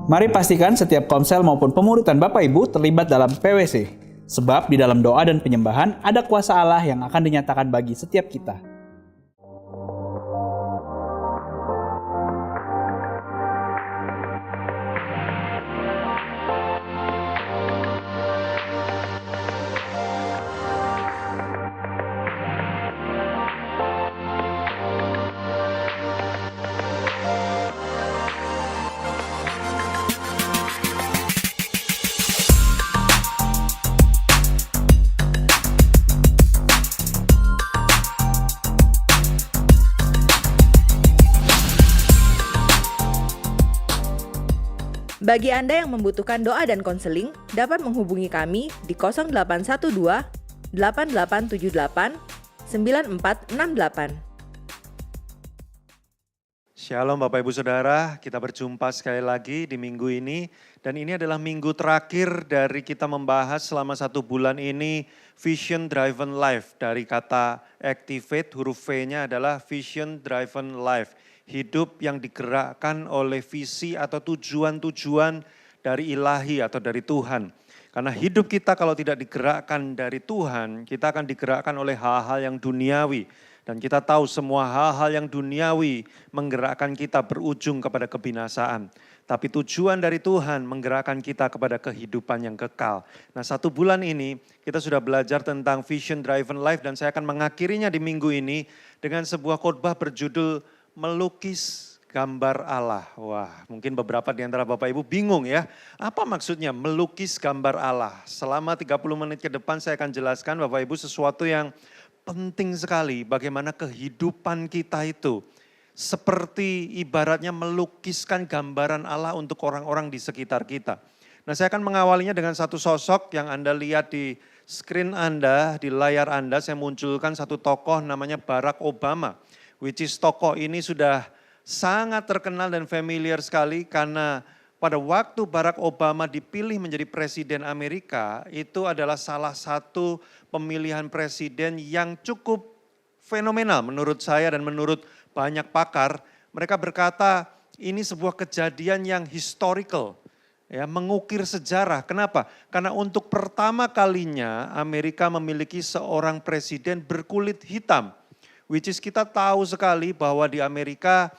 Mari pastikan setiap komsel maupun pemuritan Bapak Ibu terlibat dalam PWC. Sebab di dalam doa dan penyembahan ada kuasa Allah yang akan dinyatakan bagi setiap kita. Bagi Anda yang membutuhkan doa dan konseling, dapat menghubungi kami di 0812 8878 9468. Shalom Bapak Ibu Saudara, kita berjumpa sekali lagi di minggu ini. Dan ini adalah minggu terakhir dari kita membahas selama 1 bulan ini Vision Driven Life. Dari kata activate, huruf V-nya adalah Vision Driven Life. Hidup yang digerakkan oleh visi atau tujuan-tujuan dari ilahi atau dari Tuhan. Karena hidup kita kalau tidak digerakkan dari Tuhan, kita akan digerakkan oleh hal-hal yang duniawi. Dan kita tahu semua hal-hal yang duniawi menggerakkan kita berujung kepada kebinasaan. Tapi tujuan dari Tuhan menggerakkan kita kepada kehidupan yang kekal. Nah 1 bulan ini kita sudah belajar tentang Vision Driven Life dan saya akan mengakhirinya di minggu ini dengan sebuah khotbah berjudul melukis gambar Allah. Wah, mungkin beberapa di antara Bapak Ibu bingung ya. Apa maksudnya melukis gambar Allah? Selama 30 menit ke depan saya akan jelaskan Bapak Ibu sesuatu yang penting sekali. Bagaimana kehidupan kita itu seperti ibaratnya melukiskan gambaran Allah untuk orang-orang di sekitar kita. Nah saya akan mengawalinya dengan satu sosok yang Anda lihat di screen Anda, di layar Anda. Saya munculkan satu tokoh namanya Barack Obama. Which is tokoh ini sudah sangat terkenal dan familiar sekali karena pada waktu Barack Obama dipilih menjadi presiden Amerika, itu adalah salah satu pemilihan presiden yang cukup fenomenal menurut saya dan menurut banyak pakar. Mereka berkata ini sebuah kejadian yang historical, ya, mengukir sejarah. Kenapa? Karena untuk pertama kalinya Amerika memiliki seorang presiden berkulit hitam. Which is kita tahu sekali bahwa di Amerika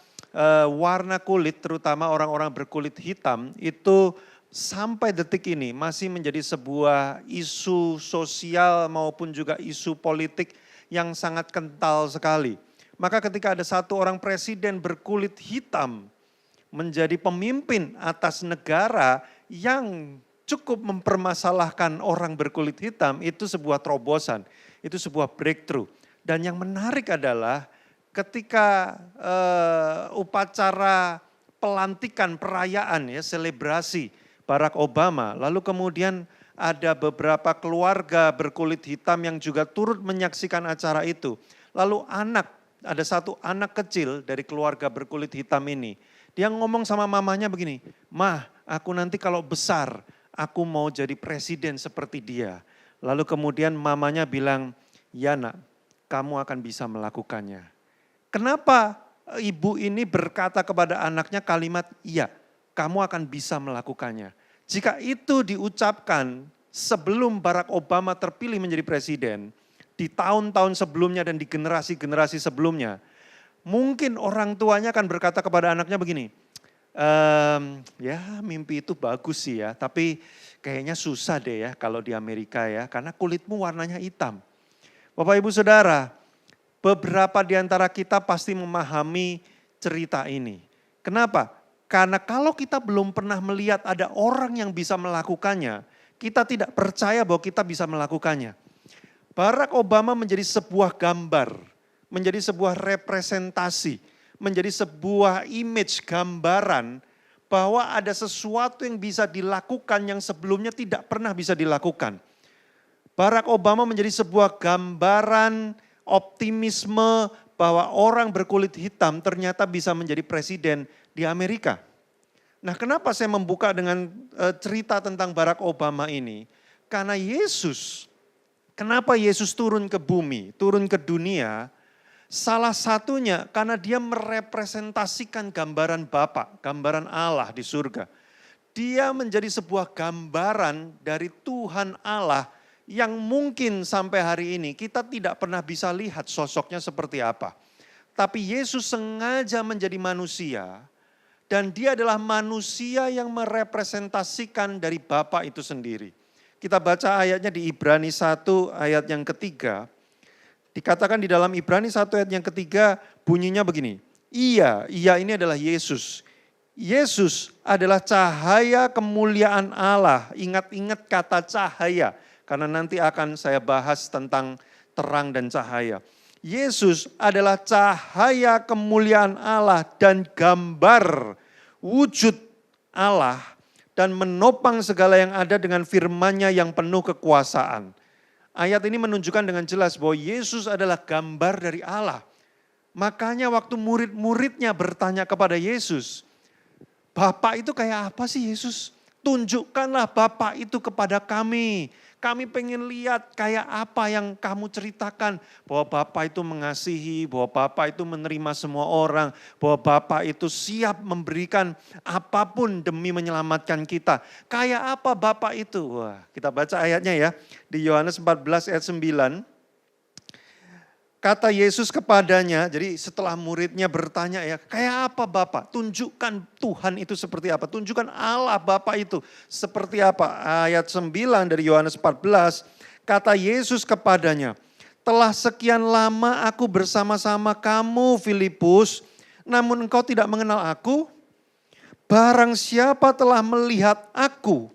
warna kulit terutama orang-orang berkulit hitam itu sampai detik ini masih menjadi sebuah isu sosial maupun juga isu politik yang sangat kental sekali. Maka ketika ada satu orang presiden berkulit hitam menjadi pemimpin atas negara yang cukup mempermasalahkan orang berkulit hitam, itu sebuah terobosan, itu sebuah breakthrough. Dan yang menarik adalah ketika upacara pelantikan perayaan ya selebrasi Barack Obama, lalu kemudian ada beberapa keluarga berkulit hitam yang juga turut menyaksikan acara itu. Lalu ada satu anak kecil dari keluarga berkulit hitam ini, dia ngomong sama mamanya begini, "Mah, aku nanti kalau besar, aku mau jadi presiden seperti dia." Lalu kemudian mamanya bilang, "Ya nak, kamu akan bisa melakukannya." Kenapa ibu ini berkata kepada anaknya kalimat, "Iya, kamu akan bisa melakukannya." Jika itu diucapkan sebelum Barack Obama terpilih menjadi presiden, di tahun-tahun sebelumnya dan di generasi-generasi sebelumnya, mungkin orang tuanya akan berkata kepada anaknya begini, "Ya mimpi itu bagus sih ya, tapi kayaknya susah deh ya kalau di Amerika ya, karena kulitmu warnanya hitam." Bapak Ibu Saudara, beberapa di antara kita pasti memahami cerita ini. Kenapa? Karena kalau kita belum pernah melihat ada orang yang bisa melakukannya, kita tidak percaya bahwa kita bisa melakukannya. Barack Obama menjadi sebuah gambar, menjadi sebuah representasi, menjadi sebuah image gambaran bahwa ada sesuatu yang bisa dilakukan yang sebelumnya tidak pernah bisa dilakukan. Barack Obama menjadi sebuah gambaran optimisme bahwa orang berkulit hitam ternyata bisa menjadi presiden di Amerika. Nah, kenapa saya membuka dengan cerita tentang Barack Obama ini? Karena kenapa Yesus turun ke bumi, turun ke dunia? Salah satunya karena dia merepresentasikan gambaran Bapa, gambaran Allah di surga. Dia menjadi sebuah gambaran dari Tuhan Allah yang mungkin sampai hari ini kita tidak pernah bisa lihat sosoknya seperti apa. Tapi Yesus sengaja menjadi manusia dan dia adalah manusia yang merepresentasikan dari Bapa itu sendiri. Kita baca ayatnya di Ibrani 1 ayat yang ketiga. Dikatakan di dalam Ibrani 1 ayat yang ketiga bunyinya begini. Ia ini adalah Yesus. Yesus adalah cahaya kemuliaan Allah. Ingat-ingat kata cahaya. Karena nanti akan saya bahas tentang terang dan cahaya. Yesus adalah cahaya kemuliaan Allah dan gambar wujud Allah. Dan menopang segala yang ada dengan firman-Nya yang penuh kekuasaan. Ayat ini menunjukkan dengan jelas bahwa Yesus adalah gambar dari Allah. Makanya waktu murid-muridnya bertanya kepada Yesus, Bapak itu kayak apa sih Yesus? Tunjukkanlah Bapak itu kepada kami. Kami pengen lihat kayak apa yang kamu ceritakan. Bahwa Bapak itu mengasihi, bahwa Bapak itu menerima semua orang. Bahwa Bapak itu siap memberikan apapun demi menyelamatkan kita. Kayak apa Bapak itu? Wah, kita baca ayatnya ya. Di Yohanes 14 ayat 9. Kata Yesus kepadanya, jadi setelah muridnya bertanya ya, kayak apa Bapak? Tunjukkan Tuhan itu seperti apa? Tunjukkan Allah Bapak itu seperti apa? Ayat 9 dari Yohanes 14, kata Yesus kepadanya, telah sekian lama aku bersama-sama kamu Filipus, namun engkau tidak mengenal aku? Barang siapa telah melihat aku,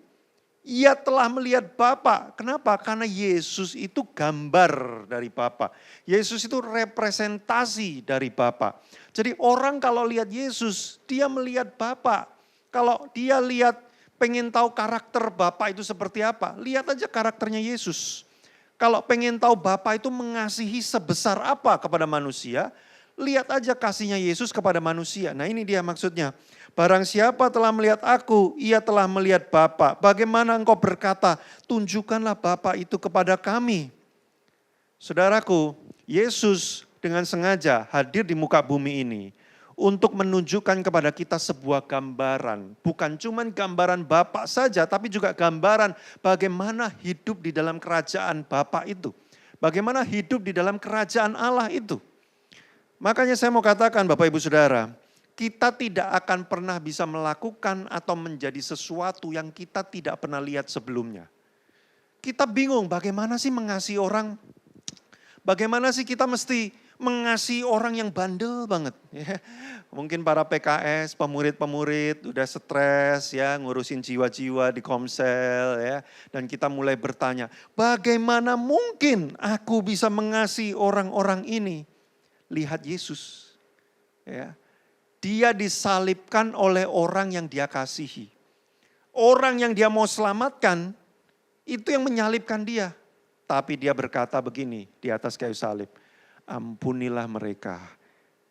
ia telah melihat Bapa. Kenapa? Karena Yesus itu gambar dari Bapa. Yesus itu representasi dari Bapa. Jadi orang kalau lihat Yesus, dia melihat Bapa. Kalau dia lihat, pengen tahu karakter Bapa itu seperti apa, lihat aja karakternya Yesus. Kalau pengen tahu Bapa itu mengasihi sebesar apa kepada manusia, lihat aja kasihnya Yesus kepada manusia. Nah ini dia maksudnya. Barang siapa telah melihat aku, ia telah melihat Bapa. Bagaimana engkau berkata, tunjukkanlah Bapa itu kepada kami. Saudaraku, Yesus dengan sengaja hadir di muka bumi ini untuk menunjukkan kepada kita sebuah gambaran. Bukan cuma gambaran Bapa saja, tapi juga gambaran bagaimana hidup di dalam kerajaan Bapa itu. Bagaimana hidup di dalam kerajaan Allah itu. Makanya saya mau katakan Bapak Ibu Saudara, kita tidak akan pernah bisa melakukan atau menjadi sesuatu yang kita tidak pernah lihat sebelumnya. Kita bingung bagaimana sih mengasihi orang, bagaimana sih kita mesti mengasihi orang yang bandel banget. Ya. Mungkin para PKS, pemurid-pemurid udah stres ya ngurusin jiwa-jiwa di Komsel ya. Dan kita mulai bertanya, bagaimana mungkin aku bisa mengasihi orang-orang ini? Lihat Yesus. Ya. Dia disalibkan oleh orang yang dia kasihi. Orang yang dia mau selamatkan, itu yang menyalibkan dia. Tapi dia berkata begini di atas kayu salib, ampunilah mereka,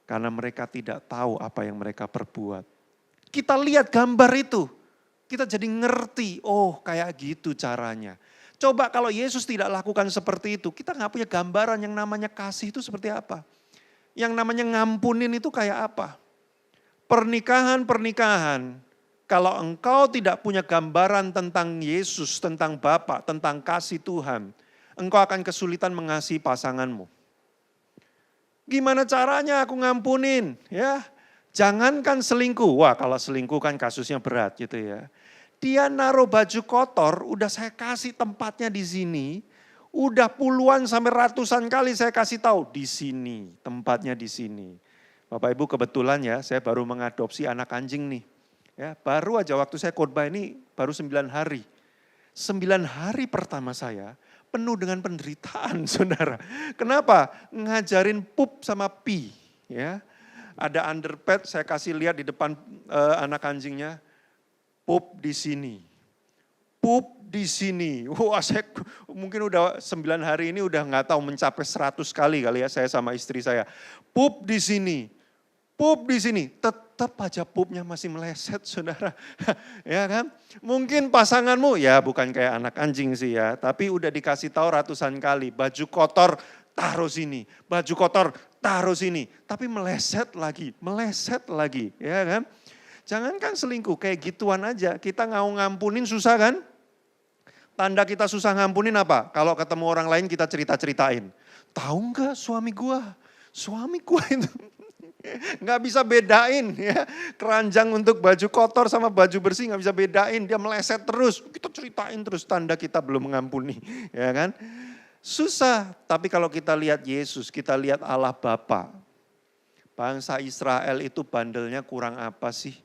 karena mereka tidak tahu apa yang mereka perbuat. Kita lihat gambar itu, kita jadi ngerti, oh kayak gitu caranya. Coba kalau Yesus tidak lakukan seperti itu, kita gak punya gambaran yang namanya kasih itu seperti apa. Yang namanya ngampunin itu kayak apa. Pernikahan, kalau engkau tidak punya gambaran tentang Yesus, tentang Bapa, tentang kasih Tuhan, engkau akan kesulitan mengasihi pasanganmu. Gimana caranya aku ngampunin? Ya, jangankan selingkuh. Wah, kalau selingkuh kan kasusnya berat gitu ya. Dia naruh baju kotor, udah saya kasih tempatnya di sini, udah puluhan sampai ratusan kali saya kasih tahu di sini, tempatnya di sini. Bapak Ibu kebetulan ya, saya baru mengadopsi anak anjing nih. Ya, baru aja waktu saya khotbah ini baru 9 hari. 9 hari pertama saya penuh dengan penderitaan saudara. Kenapa? Ngajarin pup sama pi. Ya. Ada underpad saya kasih lihat di depan anak anjingnya. Pup di sini. Pup di sini. Wah saya mungkin udah 9 hari ini udah gak tahu mencapai 100 kali ya saya sama istri saya. Pup di sini. Pup di sini, tetap aja pupnya masih meleset saudara. Ya kan? Mungkin pasanganmu, ya bukan kayak anak anjing sih ya. Tapi udah dikasih tahu ratusan kali, baju kotor taruh sini. Baju kotor taruh sini. Tapi meleset lagi, ya kan? Jangankan selingkuh, kayak gituan aja. Kita ngampunin susah kan? Tanda kita susah ngampunin apa? Kalau ketemu orang lain kita cerita-ceritain. Tahu nggak suami gua itu nggak bisa bedain ya. Keranjang untuk baju kotor sama baju bersih nggak bisa bedain. Dia meleset terus, kita ceritain terus, tanda kita belum mengampuni. Ya kan? Susah, tapi kalau kita lihat Yesus, kita lihat Allah Bapa. Bangsa Israel itu bandelnya kurang apa sih?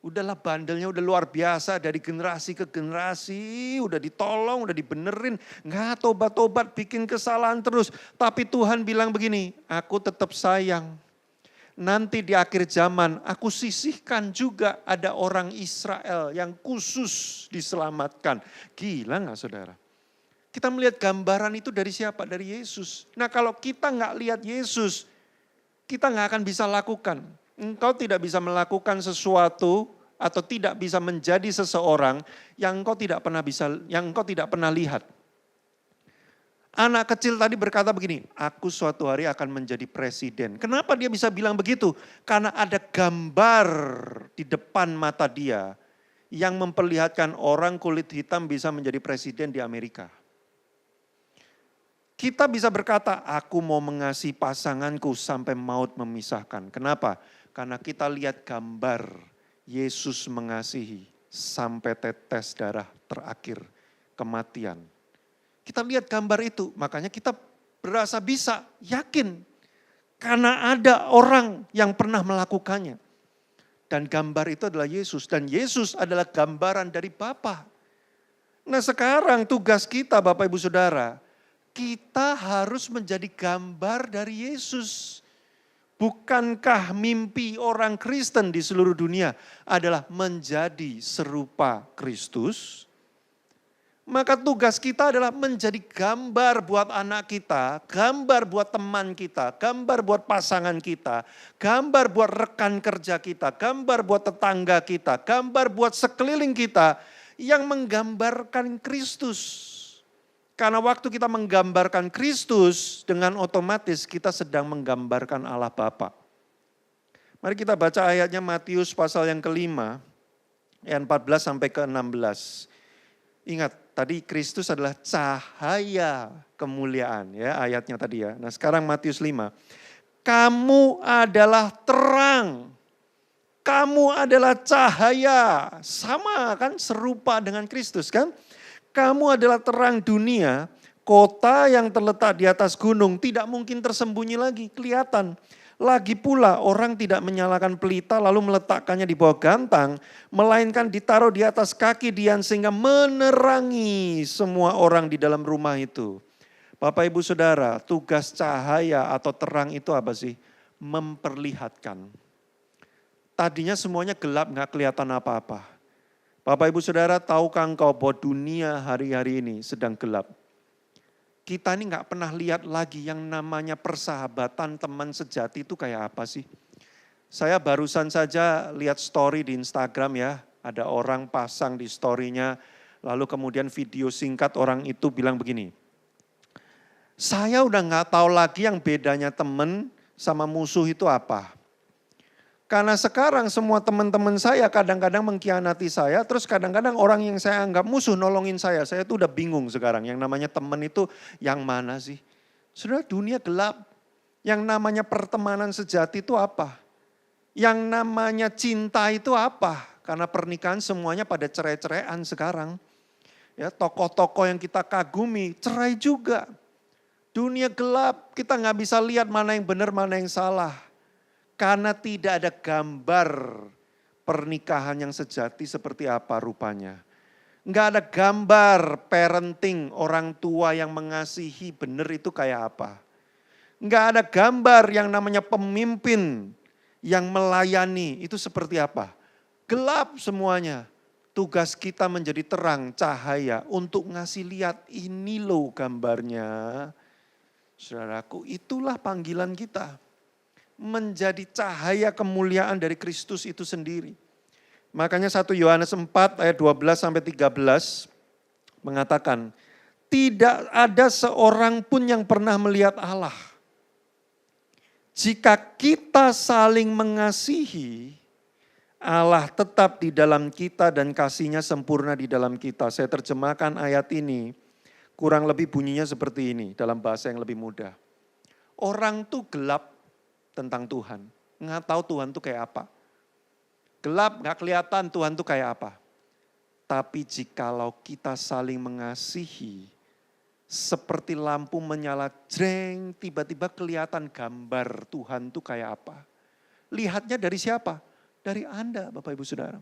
Udahlah bandelnya udah luar biasa dari generasi ke generasi, udah ditolong, udah dibenerin, nggak tobat-tobat, bikin kesalahan terus. Tapi Tuhan bilang begini, aku tetap sayang. Nanti di akhir zaman aku sisihkan juga ada orang Israel yang khusus diselamatkan. Gila nggak saudara? Kita melihat gambaran itu dari siapa? Dari Yesus. Nah kalau kita nggak lihat Yesus, kita nggak akan bisa lakukan. Engkau tidak bisa melakukan sesuatu atau tidak bisa menjadi seseorang yang engkau tidak pernah lihat. Anak kecil tadi berkata begini, aku suatu hari akan menjadi presiden. Kenapa dia bisa bilang begitu? Karena ada gambar di depan mata dia yang memperlihatkan orang kulit hitam bisa menjadi presiden di Amerika. Kita bisa berkata, aku mau mengasihi pasanganku sampai maut memisahkan. Kenapa? Karena kita lihat gambar Yesus mengasihi sampai tetes darah terakhir, kematian. Kita lihat gambar itu, makanya kita berasa bisa, yakin. Karena ada orang yang pernah melakukannya. Dan gambar itu adalah Yesus, dan Yesus adalah gambaran dari Bapa. Nah sekarang tugas kita Bapak Ibu Saudara, kita harus menjadi gambar dari Yesus. Bukankah mimpi orang Kristen di seluruh dunia adalah menjadi serupa Kristus? Maka tugas kita adalah menjadi gambar buat anak kita, gambar buat teman kita, gambar buat pasangan kita, gambar buat rekan kerja kita, gambar buat tetangga kita, gambar buat sekeliling kita yang menggambarkan Kristus. Karena waktu kita menggambarkan Kristus, dengan otomatis kita sedang menggambarkan Allah Bapa. Mari kita baca ayatnya Matius pasal yang kelima, ayat 14 sampai ke 16. Ingat, tadi Kristus adalah cahaya kemuliaan ya ayatnya tadi ya. Nah sekarang Matius 5. Kamu adalah terang, kamu adalah cahaya. Sama kan, serupa dengan Kristus kan. Kamu adalah terang dunia, kota yang terletak di atas gunung tidak mungkin tersembunyi lagi, kelihatan. Lagi pula orang tidak menyalakan pelita lalu meletakkannya di bawah gantang, melainkan ditaruh di atas kaki Dian sehingga menerangi semua orang di dalam rumah itu. Bapak Ibu Saudara, tugas cahaya atau terang itu apa sih? Memperlihatkan. Tadinya semuanya gelap, gak kelihatan apa-apa. Bapak Ibu Saudara, tahukah engkau bahwa dunia hari-hari ini sedang gelap? Kita ini gak pernah lihat lagi yang namanya persahabatan teman sejati itu kayak apa sih. Saya barusan saja lihat story di Instagram ya. Ada orang pasang di story-nya, lalu kemudian video singkat orang itu bilang begini. Saya udah gak tahu lagi yang bedanya teman sama musuh itu apa. Karena sekarang semua teman-teman saya kadang-kadang mengkhianati saya, terus kadang-kadang orang yang saya anggap musuh nolongin saya. Saya tuh udah bingung sekarang, yang namanya teman itu yang mana sih? Saudara, dunia gelap. Yang namanya pertemanan sejati itu apa? Yang namanya cinta itu apa? Karena pernikahan semuanya pada cerai-ceraian sekarang. Ya, tokoh-tokoh yang kita kagumi, cerai juga. Dunia gelap, kita nggak bisa lihat mana yang benar, mana yang salah. Karena tidak ada gambar pernikahan yang sejati seperti apa rupanya. Enggak ada gambar parenting orang tua yang mengasihi benar itu kayak apa. Enggak ada gambar yang namanya pemimpin yang melayani itu seperti apa. Gelap semuanya. Tugas kita menjadi terang, cahaya untuk ngasih lihat ini loh gambarnya. Saudaraku, itulah panggilan kita. Menjadi cahaya kemuliaan dari Kristus itu sendiri. Makanya 1 Yohanes 4 ayat 12 sampai 13 mengatakan, tidak ada seorang pun yang pernah melihat Allah. Jika kita saling mengasihi, Allah tetap di dalam kita dan kasih-Nya sempurna di dalam kita. Saya terjemahkan ayat ini, kurang lebih bunyinya seperti ini dalam bahasa yang lebih mudah. Orang tuh gelap tentang Tuhan, nggak tahu Tuhan tuh kayak apa. Gelap, nggak kelihatan Tuhan tuh kayak apa. Tapi jikalau kita saling mengasihi, seperti lampu menyala jreng, tiba-tiba kelihatan gambar Tuhan tuh kayak apa. Lihatnya dari siapa? Dari Anda, Bapak Ibu Saudara.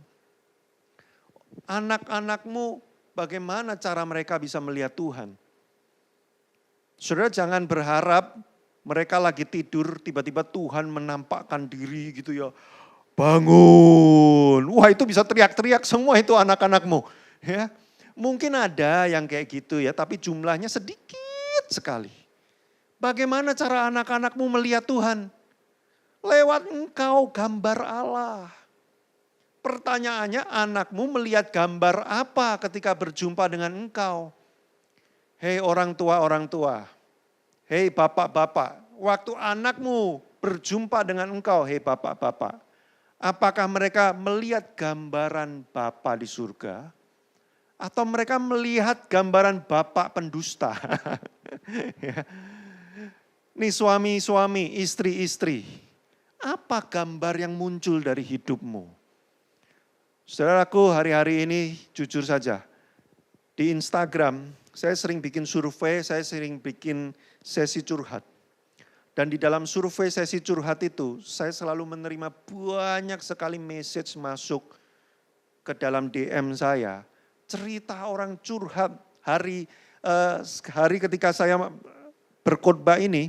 Anak-anakmu bagaimana cara mereka bisa melihat Tuhan? Saudara jangan berharap mereka lagi tidur, tiba-tiba Tuhan menampakkan diri gitu ya. Bangun. Wah itu bisa teriak-teriak semua itu anak-anakmu. Ya. Mungkin ada yang kayak gitu ya, tapi jumlahnya sedikit sekali. Bagaimana cara anak-anakmu melihat Tuhan? Lewat engkau gambar Allah. Pertanyaannya anakmu melihat gambar apa ketika berjumpa dengan engkau? Hei orang tua. Hei bapak-bapak. Waktu anakmu berjumpa dengan engkau, hei bapak-bapak. Apakah mereka melihat gambaran Bapa di surga? Atau mereka melihat gambaran bapak pendusta? Ya. Nih suami-suami, istri-istri. Apa gambar yang muncul dari hidupmu? Saudaraku hari-hari ini jujur saja. Di Instagram saya sering bikin survei, saya sering bikin sesi curhat. Dan di dalam survei sesi curhat itu saya selalu menerima banyak sekali message masuk ke dalam DM saya. Cerita orang curhat hari ketika saya berkhotbah ini,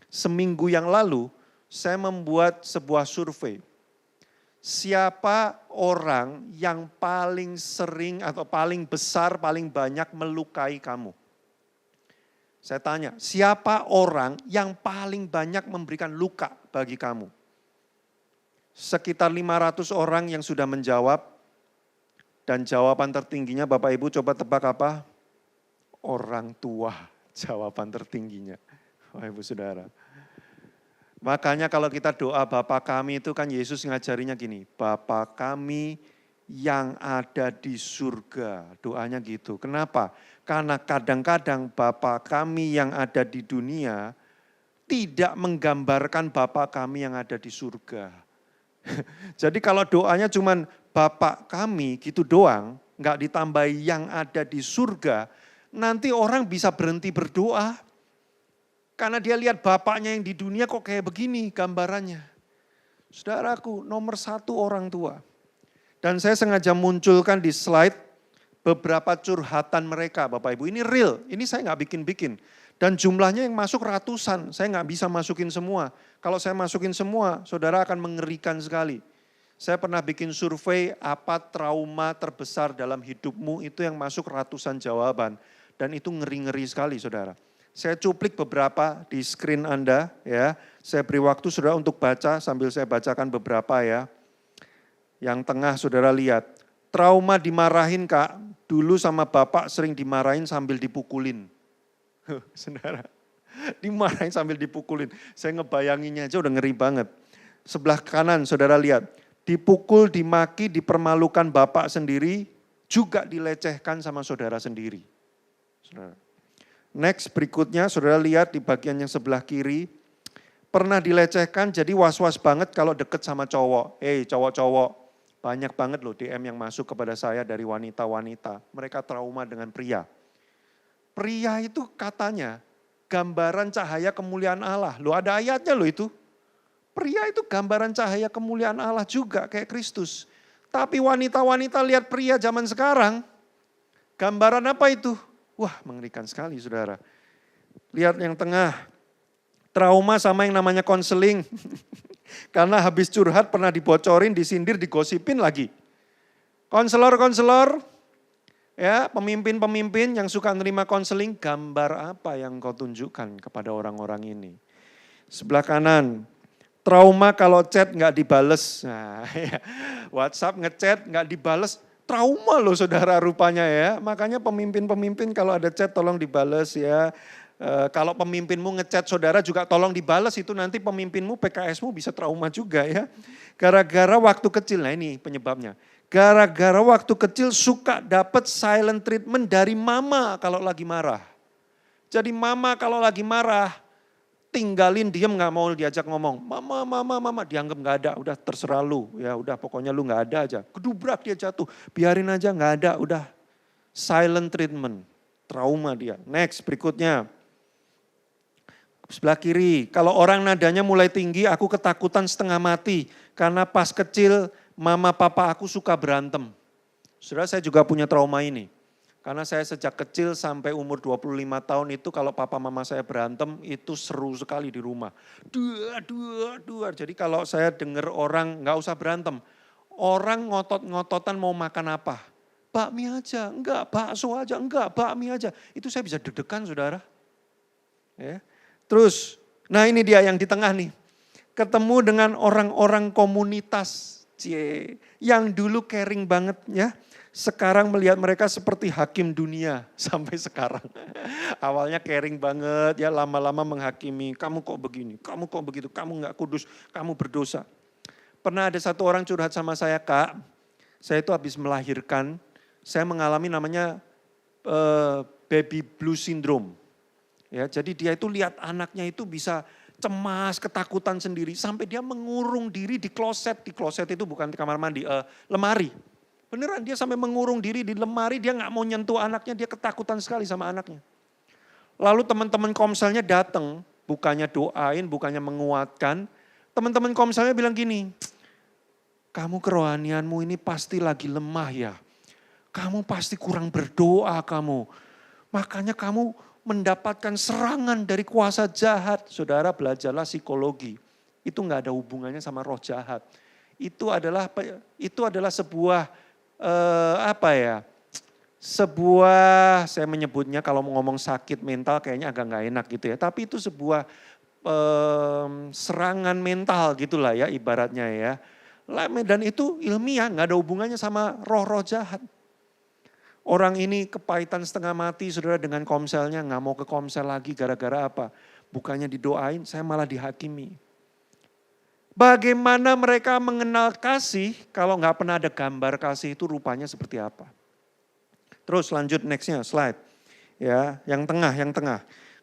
seminggu yang lalu, saya membuat sebuah survei. Siapa orang yang paling sering atau paling besar, paling banyak melukai kamu? Saya tanya, siapa orang yang paling banyak memberikan luka bagi kamu? Sekitar 500 orang yang sudah menjawab. Dan jawaban tertingginya Bapak Ibu coba tebak apa? Orang tua, jawaban tertingginya. Bapak Ibu Saudara. Makanya kalau kita doa Bapa kami itu kan Yesus ngajarinya gini, Bapa kami yang ada di surga. Doanya gitu. Kenapa? Karena kadang-kadang Bapa kami yang ada di dunia tidak menggambarkan Bapa kami yang ada di surga. Jadi kalau doanya cuman Bapa kami gitu doang, nggak ditambahi yang ada di surga, nanti orang bisa berhenti berdoa. Karena dia lihat bapaknya yang di dunia kok kayak begini gambarannya. Saudaraku, nomor 1 orang tua. Dan saya sengaja munculkan di slide beberapa curhatan mereka Bapak Ibu. Ini real, ini saya nggak bikin-bikin. Dan jumlahnya yang masuk ratusan, saya nggak bisa masukin semua. Kalau saya masukin semua, saudara akan mengerikan sekali. Saya pernah bikin survei apa trauma terbesar dalam hidupmu, itu yang masuk ratusan jawaban. Dan itu ngeri-ngeri sekali saudara. Saya cuplik beberapa di screen Anda ya. Saya beri waktu saudara untuk baca sambil saya bacakan beberapa ya. Yang tengah saudara lihat, trauma dimarahin Kak, dulu sama bapak sering dimarahin sambil dipukulin. Saudara, dimarahin sambil dipukulin. Saya ngebayanginnya aja udah ngeri banget. Sebelah kanan saudara lihat, dipukul, dimaki, dipermalukan bapak sendiri, juga dilecehkan sama saudara sendiri. Saudara. Next berikutnya saudara lihat di bagian yang sebelah kiri, pernah dilecehkan jadi was-was banget kalau deket sama cowok. Cowok-cowok, banyak banget loh DM yang masuk kepada saya dari wanita-wanita. Mereka trauma dengan pria. Pria itu katanya gambaran cahaya kemuliaan Allah. Loh ada ayatnya loh itu. Pria itu gambaran cahaya kemuliaan Allah juga kayak Kristus. Tapi wanita-wanita lihat pria zaman sekarang, gambaran apa itu? Wah mengerikan sekali saudara. Lihat yang tengah, trauma sama yang namanya konseling. Karena habis curhat pernah dibocorin, disindir, digosipin lagi. Konselor-konselor, ya pemimpin-pemimpin yang suka nerima konseling, gambar apa yang kau tunjukkan kepada orang-orang ini. Sebelah kanan, trauma kalau chat nggak dibales. Nah, ya, WhatsApp ngechat nggak dibales. Trauma loh saudara rupanya ya. Makanya pemimpin-pemimpin kalau ada chat tolong dibales ya. Kalau pemimpinmu ngechat saudara juga tolong dibalas, itu nanti pemimpinmu PKS-mu bisa trauma juga ya. Gara-gara waktu kecil, nah ini penyebabnya. Gara-gara waktu kecil suka dapat silent treatment dari mama kalau lagi marah. Jadi mama kalau lagi marah, tinggalin diem gak mau diajak ngomong. Mama, dianggap gak ada, udah terserah lu. Ya udah pokoknya lu gak ada aja. Kedubrak dia jatuh, biarin aja gak ada, udah. Silent treatment, trauma dia. Next, berikutnya. Sebelah kiri, kalau orang nadanya mulai tinggi, aku ketakutan setengah mati. Karena pas kecil, mama papa aku suka berantem. Saudara, saya juga punya trauma ini. Karena saya sejak kecil sampai umur 25 tahun itu kalau papa mama saya berantem, itu seru sekali di rumah. Dua. Jadi kalau saya dengar orang nggak usah berantem. Orang ngotot-ngototan mau makan apa? Bakmi aja, enggak, bakso aja, enggak, bakmi aja. Itu saya bisa deg-degan saudara. Ya. Terus, nah ini dia yang di tengah nih. Ketemu dengan orang-orang komunitas, yang dulu caring banget ya. Sekarang melihat mereka seperti hakim dunia sampai sekarang. Awalnya caring banget ya, lama-lama menghakimi. Kamu kok begini, kamu kok begitu, kamu gak kudus, kamu berdosa. Pernah ada satu orang curhat sama saya, Kak. Saya itu habis melahirkan, saya mengalami namanya baby blue syndrome. Ya, jadi dia itu lihat anaknya itu bisa cemas, ketakutan sendiri. Sampai dia mengurung diri di kloset. Di kloset itu bukan di kamar mandi, lemari. Beneran dia sampai mengurung diri di lemari, dia gak mau nyentuh anaknya, dia ketakutan sekali sama anaknya. Lalu teman-teman komselnya datang, bukannya doain, bukannya menguatkan. Teman-teman komselnya bilang gini, kamu kerohanianmu ini pasti lagi lemah ya. Kamu pasti kurang berdoa kamu. Makanya kamu mendapatkan serangan dari kuasa jahat. Saudara belajarlah psikologi. Itu enggak ada hubungannya sama roh jahat. Itu adalah sebuah sebuah, saya menyebutnya kalau mau ngomong sakit mental kayaknya agak enggak enak gitu ya. Tapi itu sebuah serangan mental gitulah ya ibaratnya ya. Dan itu ilmiah, enggak ada hubungannya sama roh-roh jahat. Orang ini kepahitan setengah mati saudara dengan komselnya, nggak mau ke komsel lagi gara-gara apa? Bukannya didoain, saya malah dihakimi. Bagaimana mereka mengenal kasih kalau nggak pernah ada gambar kasih itu rupanya seperti apa? Terus lanjut nextnya slide. Ya, yang tengah.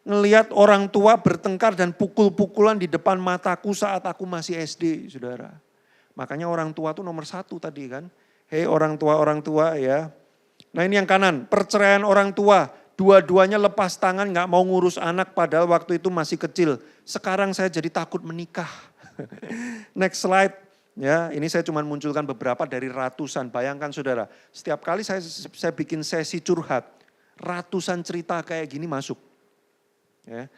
Ngelihat orang tua bertengkar dan pukul-pukulan di depan mataku saat aku masih SD, saudara. Makanya orang tua itu nomor 1 tadi kan. Hei orang tua ya. Nah ini yang kanan, perceraian orang tua. Dua-duanya lepas tangan gak mau ngurus anak padahal waktu itu masih kecil. Sekarang saya jadi takut menikah. Next slide. Ya, ini saya cuma munculkan beberapa dari ratusan. Bayangkan saudara, setiap kali saya bikin sesi curhat, ratusan cerita kayak gini masuk. Ya.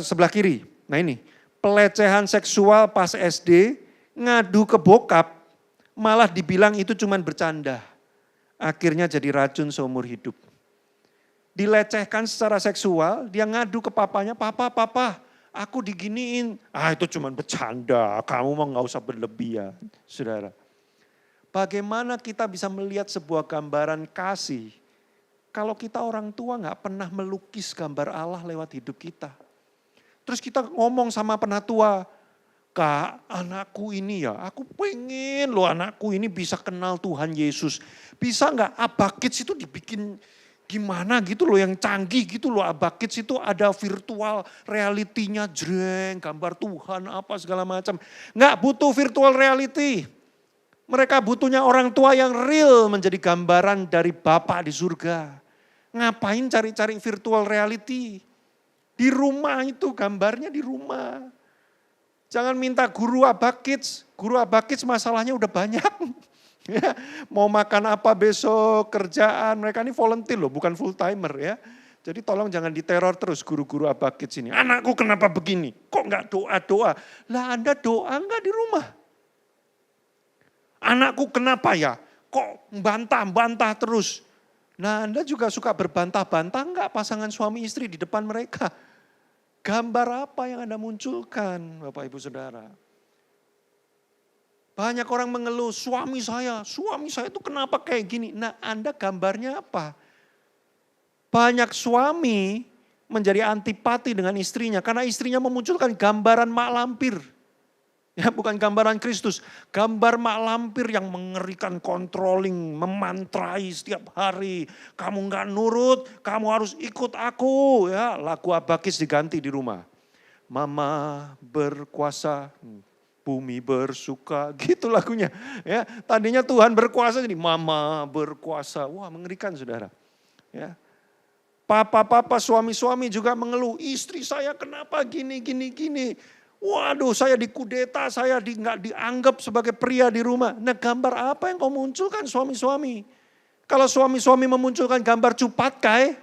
Sebelah kiri, nah ini, pelecehan seksual pas SD, ngadu ke bokap, malah dibilang itu cuma bercanda. Akhirnya jadi racun seumur hidup. Dilecehkan secara seksual, dia ngadu ke papanya, papa, aku diginiin. Itu cuma bercanda, kamu mah gak usah berlebihan. Saudara, bagaimana kita bisa melihat sebuah gambaran kasih, kalau kita orang tua gak pernah melukis gambar Allah lewat hidup kita. Terus kita ngomong sama penatua, Kak, anakku ini ya, aku pengen loh anakku ini bisa kenal Tuhan Yesus. Bisa gak Abakits itu dibikin gimana gitu loh yang canggih gitu loh. Abakits itu ada virtual reality-nya, jreng, gambar Tuhan apa segala macam. Gak butuh virtual reality. Mereka butuhnya orang tua yang real menjadi gambaran dari Bapa di surga. Ngapain cari-cari virtual reality? Di rumah itu gambarnya di rumah. Jangan minta guru Abakits masalahnya udah banyak. Mau makan apa besok, kerjaan, mereka ini volunteer loh, bukan full timer ya. Jadi tolong jangan diteror terus guru-guru Abakits ini. Anakku kenapa begini? Kok enggak doa-doa? Lah Anda doa enggak di rumah? Anakku kenapa ya? Kok bantah-bantah terus? Nah Anda juga suka berbantah-bantah enggak pasangan suami istri di depan mereka? Gambar apa yang Anda munculkan Bapak Ibu Saudara? Banyak orang mengeluh, suami saya itu kenapa kayak gini? Nah Anda gambarnya apa? Banyak suami menjadi antipati dengan istrinya karena istrinya memunculkan gambaran mak lampir. Ya, bukan gambaran Kristus, gambar mak lampir yang mengerikan, controlling, memantrai setiap hari. Kamu nggak nurut, kamu harus ikut aku. Ya, lagu Abakis diganti di rumah. Mama berkuasa, bumi bersuka, gitu lagunya. Ya, tadinya Tuhan berkuasa, jadi Mama berkuasa. Wah, mengerikan saudara. Ya. Papa suami-suami juga mengeluh, istri saya kenapa gini. Waduh, saya dikudeta, saya nggak dianggap sebagai pria di rumah. Nah, gambar apa yang kau munculkan suami-suami? Kalau suami-suami memunculkan gambar cupat kai,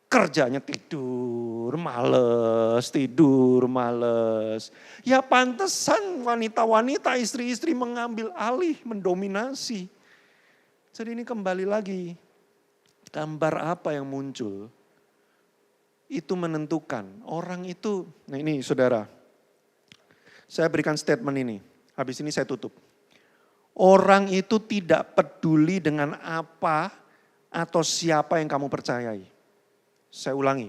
kerjanya tidur males. Ya pantesan wanita-wanita, istri-istri mengambil alih, mendominasi. Jadi ini kembali lagi, gambar apa yang muncul, itu menentukan. Orang itu, nah ini saudara, saya berikan statement ini, habis ini saya tutup. Orang itu tidak peduli dengan apa atau siapa yang kamu percayai. Saya ulangi,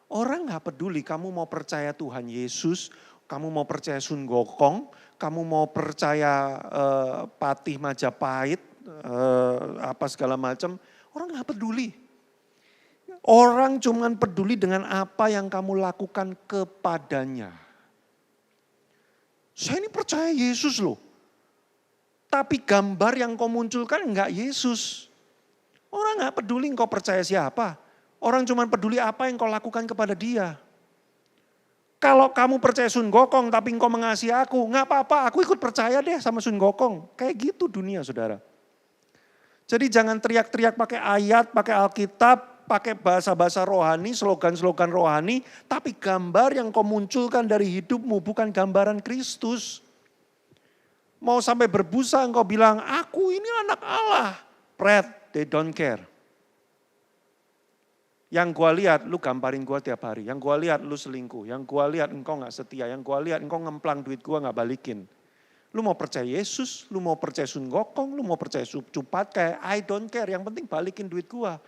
orang gak peduli kamu mau percaya Tuhan Yesus, kamu mau percaya Sun Gokong, kamu mau percaya Patih Majapahit, apa segala macam, orang gak peduli. Orang cuman peduli dengan apa yang kamu lakukan kepadanya. Saya ini percaya Yesus loh. Tapi gambar yang kau munculkan enggak Yesus. Orang enggak peduli engkau percaya siapa. Orang cuma peduli apa yang kau lakukan kepada dia. Kalau kamu percaya Sun Gokong tapi engkau mengasihi aku, enggak apa-apa, aku ikut percaya deh sama Sun Gokong. Kayak gitu dunia saudara. Jadi jangan teriak-teriak pakai ayat, pakai Alkitab, pakai bahasa-bahasa rohani, slogan-slogan rohani, tapi gambar yang kau munculkan dari hidupmu bukan gambaran Kristus. Mau sampai berbusa engkau bilang, aku ini anak Allah. Pret, they don't care. Yang gua lihat, lu gambarin gua tiap hari. Yang gua lihat, lu selingkuh. Yang gua lihat, engkau gak setia. Yang gua lihat, engkau ngemplang duit gua gak balikin. Lu mau percaya Yesus, lu mau percaya Sun Gokong, lu mau percaya Cupat, kayak I don't care. Yang penting balikin duit gua.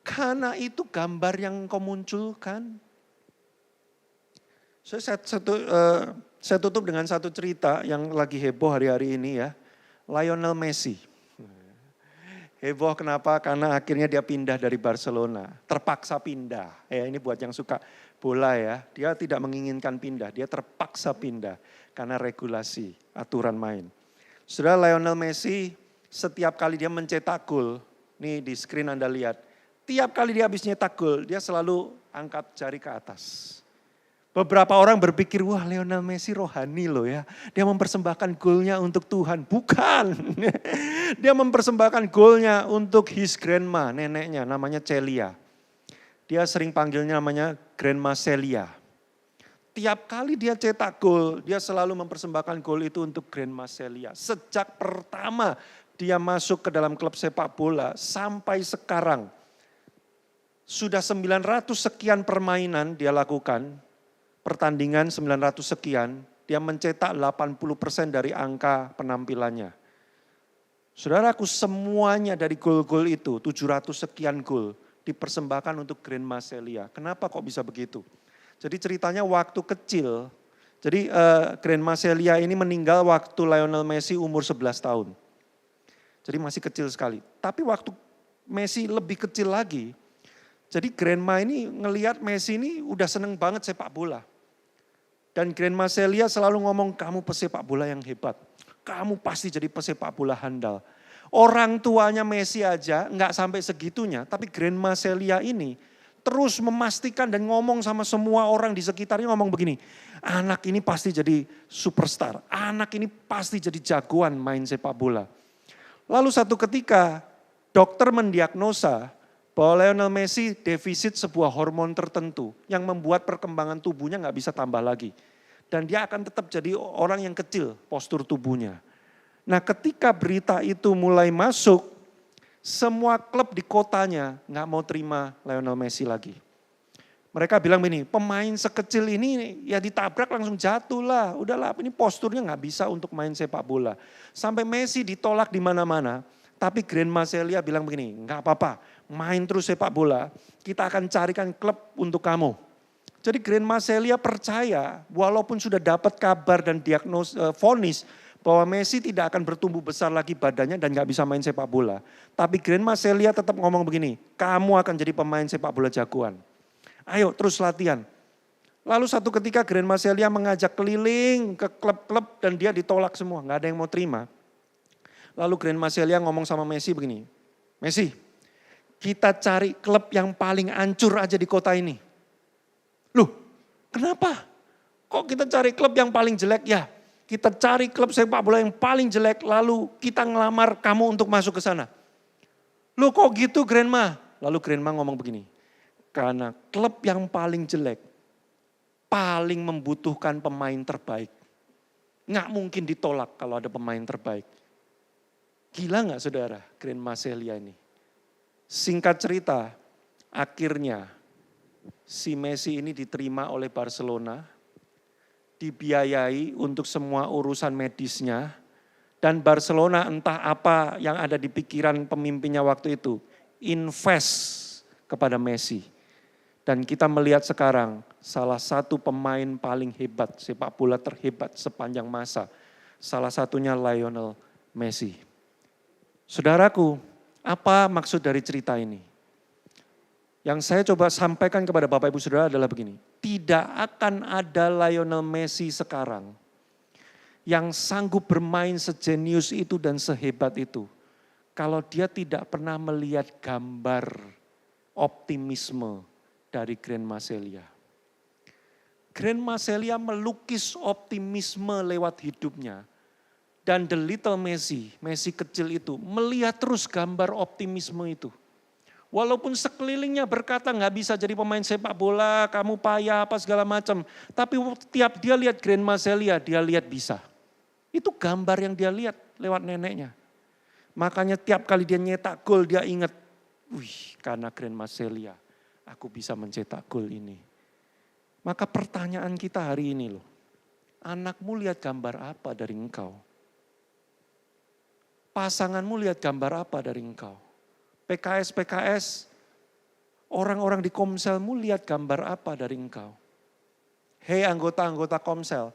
Karena itu gambar yang kau munculkan. Saya tutup dengan satu cerita yang lagi heboh hari-hari ini ya. Lionel Messi. Heboh kenapa? Karena akhirnya dia pindah dari Barcelona. Terpaksa pindah. Ya, ini buat yang suka bola ya. Dia tidak menginginkan pindah. Dia terpaksa pindah. Karena regulasi, aturan main. Saudara, Lionel Messi setiap kali dia mencetak gol. Nih di screen Anda lihat. Tiap kali dia habis nyetak gol, dia selalu angkat jari ke atas. Beberapa orang berpikir, wah Lionel Messi rohani loh ya. Dia mempersembahkan golnya untuk Tuhan. Bukan. Dia mempersembahkan golnya untuk his grandma, neneknya namanya Celia. Dia sering panggilnya namanya Grandma Celia. Tiap kali dia cetak gol, dia selalu mempersembahkan gol itu untuk Grandma Celia. Sejak pertama dia masuk ke dalam klub sepak bola sampai sekarang. Sudah 900 sekian permainan dia lakukan, pertandingan 900 sekian, dia mencetak 80% dari angka penampilannya. Saudaraku, semuanya dari gol-gol itu, 700 sekian gol, dipersembahkan untuk Grandma Celia. Kenapa kok bisa begitu? Jadi ceritanya waktu kecil, jadi Grandma Celia ini meninggal waktu Lionel Messi umur 11 tahun. Jadi masih kecil sekali. Tapi waktu Messi lebih kecil lagi, jadi Grandma ini ngelihat Messi ini udah seneng banget sepak bola. Dan Grandma Celia selalu ngomong, kamu pesepak bola yang hebat. Kamu pasti jadi pesepak bola handal. Orang tuanya Messi aja nggak sampai segitunya, tapi Grandma Celia ini terus memastikan dan ngomong sama semua orang di sekitarnya ngomong begini, anak ini pasti jadi superstar, anak ini pasti jadi jagoan main sepak bola. Lalu satu ketika dokter mendiagnosa bahwa Lionel Messi defisit sebuah hormon tertentu yang membuat perkembangan tubuhnya nggak bisa tambah lagi. Dan dia akan tetap jadi orang yang kecil postur tubuhnya. Nah ketika berita itu mulai masuk, semua klub di kotanya nggak mau terima Lionel Messi lagi. Mereka bilang begini, pemain sekecil ini ya ditabrak langsung jatuh lah. Udahlah ini posturnya nggak bisa untuk main sepak bola. Sampai Messi ditolak di mana-mana. Tapi Grandma Celia bilang begini, nggak apa-apa, main terus sepak bola, kita akan carikan klub untuk kamu. Jadi Grand Maselia percaya walaupun sudah dapat kabar dan vonis bahwa Messi tidak akan bertumbuh besar lagi badannya dan gak bisa main sepak bola. Tapi Grand Maselia tetap ngomong begini, kamu akan jadi pemain sepak bola jagoan. Ayo terus latihan. Lalu satu ketika Grand Maselia mengajak keliling ke klub-klub dan dia ditolak semua, gak ada yang mau terima. Lalu Grand Maselia ngomong sama Messi begini, Messi, kita cari klub yang paling hancur aja di kota ini. Loh, kenapa? Kok kita cari klub yang paling jelek? Ya, kita cari klub sepak bola yang paling jelek, lalu kita ngelamar kamu untuk masuk ke sana. Loh kok gitu Grandma? Lalu Grandma ngomong begini, karena klub yang paling jelek, paling membutuhkan pemain terbaik. Nggak mungkin ditolak kalau ada pemain terbaik. Gila nggak saudara Grand Maselia ini? Singkat cerita, akhirnya si Messi ini diterima oleh Barcelona, dibiayai untuk semua urusan medisnya, dan Barcelona entah apa yang ada di pikiran pemimpinnya waktu itu, invest kepada Messi. Dan kita melihat sekarang salah satu pemain paling hebat, sepak bola terhebat sepanjang masa. Salah satunya Lionel Messi. Saudaraku, apa maksud dari cerita ini? Yang saya coba sampaikan kepada Bapak Ibu Saudara adalah begini. Tidak akan ada Lionel Messi sekarang yang sanggup bermain sejenius itu dan sehebat itu. Kalau dia tidak pernah melihat gambar optimisme dari Grand Maselia. Grand Maselia melukis optimisme lewat hidupnya. Dan the little Messi, Messi kecil itu melihat terus gambar optimisme itu. Walaupun sekelilingnya berkata nggak bisa jadi pemain sepak bola, kamu payah apa segala macam. Tapi tiap dia lihat Grand Maselia, dia lihat bisa. Itu gambar yang dia lihat lewat neneknya. Makanya tiap kali dia nyetak gol dia ingat, wih karena Grand Maselia aku bisa mencetak gol ini. Maka pertanyaan kita hari ini loh, anakmu lihat gambar apa dari engkau? Pasanganmu lihat gambar apa dari engkau? PKS, orang-orang di Komselmu lihat gambar apa dari engkau? Hei anggota-anggota Komsel,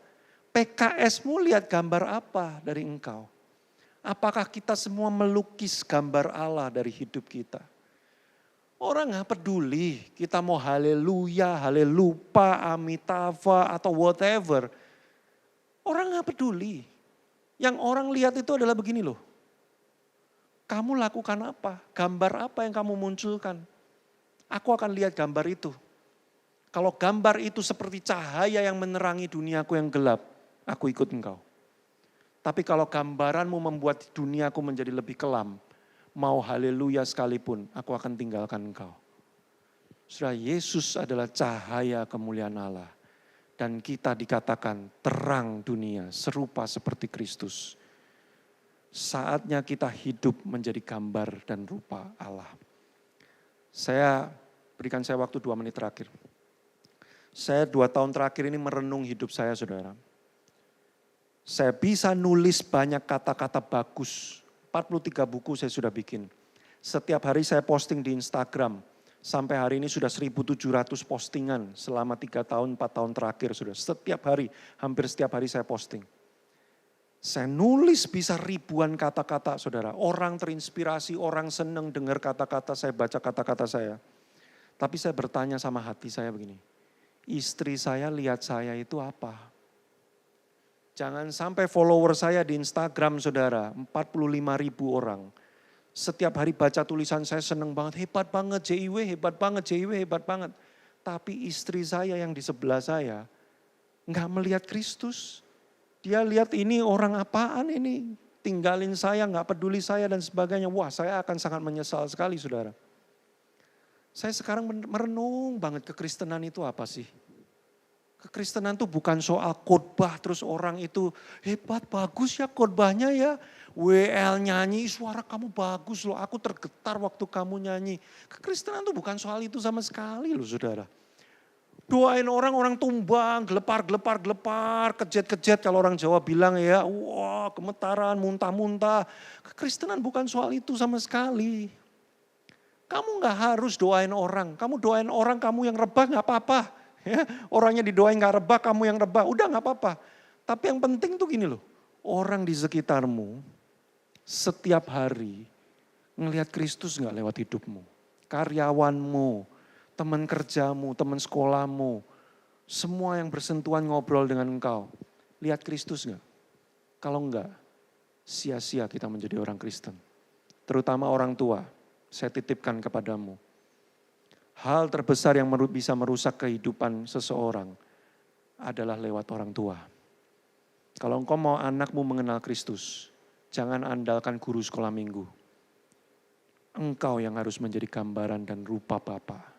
PKSmu lihat gambar apa dari engkau? Apakah kita semua melukis gambar Allah dari hidup kita? Orang gak peduli, kita mau haleluya, halelupa, amitava atau whatever. Orang gak peduli. Yang orang lihat itu adalah begini loh. Kamu lakukan apa? Gambar apa yang kamu munculkan? Aku akan lihat gambar itu. Kalau gambar itu seperti cahaya yang menerangi duniaku yang gelap, aku ikut engkau. Tapi kalau gambaranmu membuat duniaku menjadi lebih kelam, mau haleluya sekalipun, aku akan tinggalkan engkau. Saudara, Yesus adalah cahaya kemuliaan Allah. Dan kita dikatakan terang dunia, serupa seperti Kristus. Saatnya kita hidup menjadi gambar dan rupa Allah. Berikan saya waktu 2 menit terakhir. Saya 2 tahun terakhir ini merenung hidup saya, saudara. Saya bisa nulis banyak kata-kata bagus. 43 buku saya sudah bikin. Setiap hari saya posting di Instagram. Sampai hari ini sudah 1.700 postingan selama 3 tahun, 4 tahun terakhir sudah. Setiap hari, hampir setiap hari saya posting. Saya nulis bisa ribuan kata-kata saudara. Orang terinspirasi, orang senang dengar kata-kata saya, baca kata-kata saya. Tapi saya bertanya sama hati saya begini. Istri saya lihat saya itu apa? Jangan sampai follower saya di Instagram saudara, 45.000 orang. Setiap hari baca tulisan saya senang banget, hebat banget JIW, hebat banget JIW, hebat banget. Tapi istri saya yang di sebelah saya enggak melihat Kristus. Dia lihat ini orang apaan ini, tinggalin saya, enggak peduli saya dan sebagainya. Wah, saya akan sangat menyesal sekali saudara. Saya sekarang merenung banget kekristenan itu apa sih? Kekristenan itu bukan soal khotbah terus orang itu hebat, bagus ya khotbahnya ya. WL nyanyi, suara kamu bagus loh, aku tergetar waktu kamu nyanyi. Kekristenan itu bukan soal itu sama sekali loh saudara. Doain orang tumbang, gelepar, kejet kalau orang Jawa bilang ya. Wah gemetaran, muntah-muntah. Kekristenan bukan soal itu sama sekali. Kamu nggak harus doain orang. Kamu doain orang, kamu yang rebah nggak apa-apa. Ya, orangnya didoain nggak rebah, kamu yang rebah. Udah nggak apa-apa. Tapi yang penting tuh gini loh. Orang di sekitarmu setiap hari ngelihat Kristus nggak lewat hidupmu. Karyawanmu, teman kerjamu, teman sekolahmu. Semua yang bersentuhan ngobrol dengan engkau. Lihat Kristus nggak? Kalau enggak, sia-sia kita menjadi orang Kristen. Terutama orang tua. Saya titipkan kepadamu. Hal terbesar yang bisa merusak kehidupan seseorang adalah lewat orang tua. Kalau engkau mau anakmu mengenal Kristus, jangan andalkan guru sekolah minggu. Engkau yang harus menjadi gambaran dan rupa Bapa.